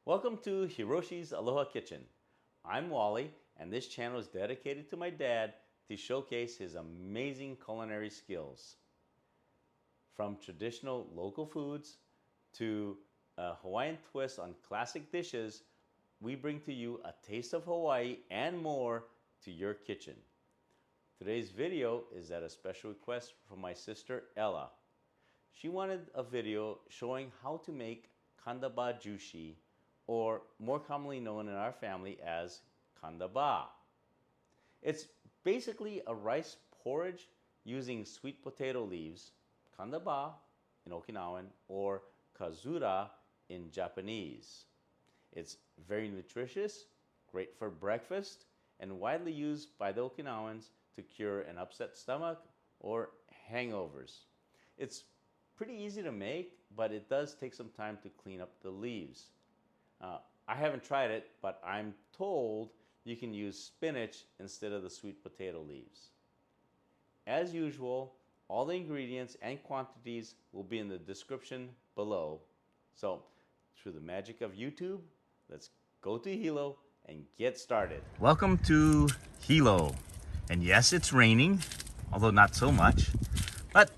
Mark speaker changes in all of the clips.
Speaker 1: Welcome to Hiroshi's Aloha Kitchen. I'm Wally, and this channel is dedicated to my dad to showcase his amazing culinary skills. From traditional local foods to a Hawaiian twist on classic dishes, we bring to you a taste of Hawaii and more to your kitchen. Today's video is at a special request from my sister Ella. She wanted a video showing how to make Kandaba jushi, or more commonly known in our family as Kandaba. It's basically a rice porridge using sweet potato leaves, Kandaba in Okinawan, or kazura in Japanese. It's very nutritious, great for breakfast, and widely used by the Okinawans to cure an upset stomach or hangovers. It's pretty easy to make, but it does take some time to clean up the leaves. I haven't tried it, but I'm told you can use spinach instead of the sweet potato leaves. As usual, all the ingredients and quantities will be in the description below. So, through the magic of YouTube, let's go to Hilo and get started. Welcome to Hilo. And yes, it's raining, although not so much. But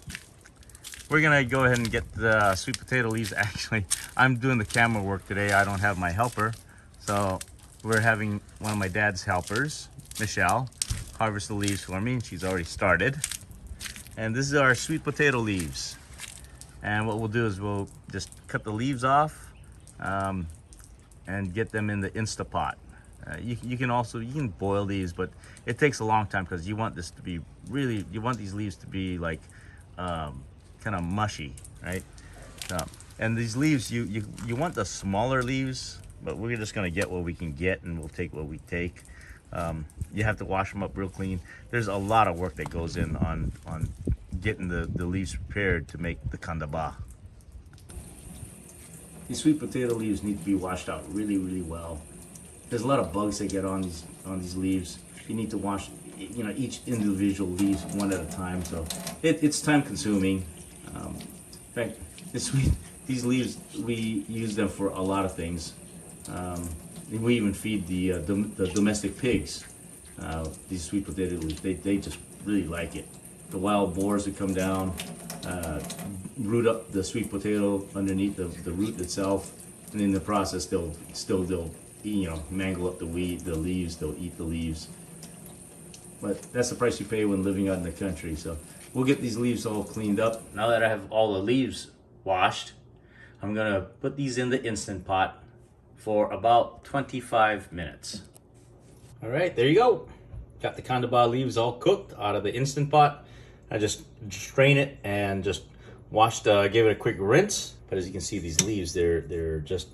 Speaker 1: we're gonna go ahead and get the sweet potato leaves. Actually, I'm doing the camera work today. I don't have my helper. So we're having one of my dad's helpers, Michelle, harvest the leaves for me. She's already started. And this is our sweet potato leaves. And what we'll do is we'll just cut the leaves off and get them in the Instapot. You can boil these, but it takes a long time because you want this to be really, you want these leaves to be like kind of mushy, right? And these leaves, you want the smaller leaves, but we're just gonna get what we can get, and we'll take what we take. You have to wash them up real clean. There's a lot of work that goes in on getting the leaves prepared to make the kandaba. These sweet potato leaves need to be washed out really, really well. There's a lot of bugs that get on these leaves. You need to wash, each individual leaves one at a time. So it's time consuming. In fact, these leaves, we use them for a lot of things. We even feed the domestic pigs these sweet potato leaves. They just really like it. The wild boars that come down, root up the sweet potato underneath the root itself, and in the process they'll mangle up the leaves. They'll eat the leaves. But that's the price you pay when living out in the country. So we'll get these leaves all cleaned up. Now that I have all the leaves washed, I'm gonna put these in the Instant Pot for about 25 minutes. All right, there you go. Got the Kandaba leaves all cooked out of the Instant Pot. I just strain it and just gave it a quick rinse. But as you can see, these leaves, they just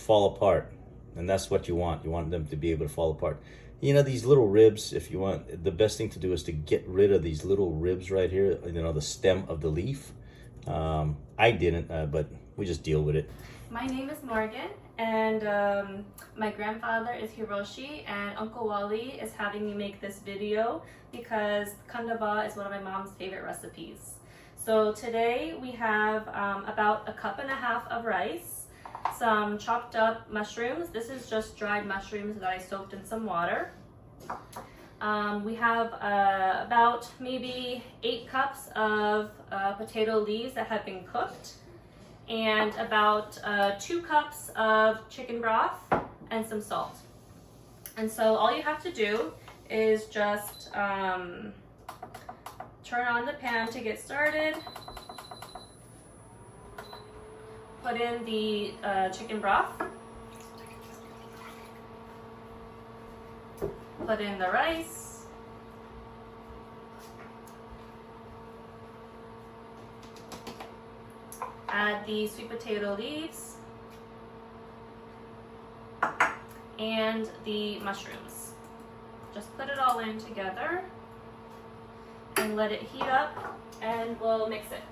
Speaker 1: fall apart, and that's what you want. You want them to be able to fall apart. These little ribs, if you want, the best thing to do is to get rid of these little ribs right here, the stem of the leaf. I didn't, but we just deal with it.
Speaker 2: My name is Morgan, and my grandfather is Hiroshi, and Uncle Wally is having me make this video because Kandaba is one of my mom's favorite recipes. So today we have about 1.5 cups of rice, some chopped up mushrooms. This is just dried mushrooms that I soaked in some water. We have about maybe 8 cups of potato leaves that have been cooked, and about 2 cups of chicken broth and some salt. And so all you have to do is just turn on the pan to get started. Put in the chicken broth. Put in the rice. Add the sweet potato leaves and the mushrooms. Just put it all in together and let it heat up, and we'll mix it.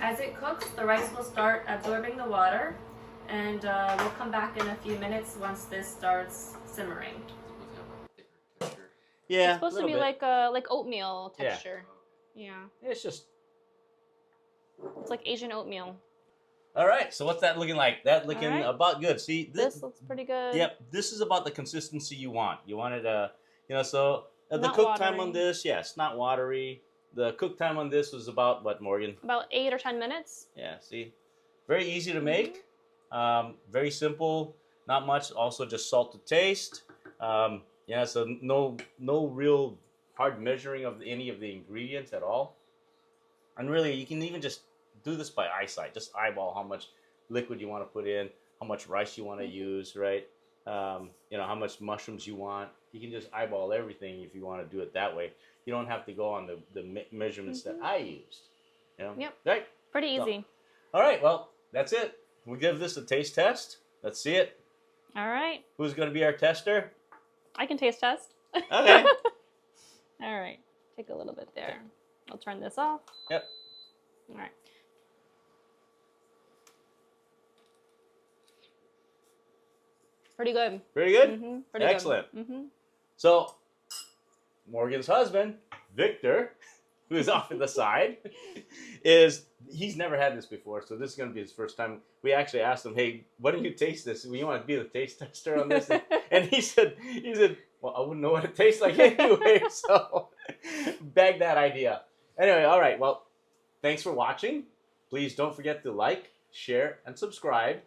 Speaker 2: As it cooks, the rice will start absorbing the water, and we'll come back in a few minutes once this starts simmering.
Speaker 1: Yeah,
Speaker 2: it's supposed to be
Speaker 1: bit.
Speaker 2: like oatmeal texture. Yeah.
Speaker 1: It's just
Speaker 2: like Asian oatmeal.
Speaker 1: All right, so what's that looking like? That looking
Speaker 2: right.
Speaker 1: about good. See,
Speaker 2: This looks pretty good.
Speaker 1: Yep, this is about the consistency you want. You want it, so the
Speaker 2: Not
Speaker 1: cook time
Speaker 2: watery.
Speaker 1: on this, yes, not watery. The cook time on this was about what, Morgan?
Speaker 2: About 8 or 10 minutes.
Speaker 1: Yeah, see, very easy to make. Very simple. Not much. Also, just salt to taste. Yeah, so no real hard measuring of any of the ingredients at all. And really, you can even just do this by eyesight. Just eyeball how much liquid you want to put in, how much rice you want to use, right? How much mushrooms you want. You can just eyeball everything if you want to do it that way. You don't have to go on the measurements that I used.
Speaker 2: Yep.
Speaker 1: Right?
Speaker 2: Pretty easy.
Speaker 1: So, all right, well, that's it. We'll give this a taste test. Let's see it.
Speaker 2: All right.
Speaker 1: Who's going to be our tester?
Speaker 2: I can taste test.
Speaker 1: Okay.
Speaker 2: All right. Take a little bit there. I'll turn this off.
Speaker 1: Yep.
Speaker 2: All right. Pretty good.
Speaker 1: Pretty good?
Speaker 2: Mm-hmm. Pretty
Speaker 1: Excellent.
Speaker 2: good. Mm-hmm.
Speaker 1: So, Morgan's husband, Victor, who is off to the side, he's never had this before, so this is going to be his first time. We actually asked him, hey, why don't you taste this? You want to be the taste tester on this? And he said, well, I wouldn't know what it tastes like anyway, so bag that idea. Anyway, all right, well, thanks for watching. Please don't forget to like, share, and subscribe.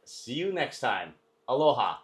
Speaker 1: See you next time. Aloha.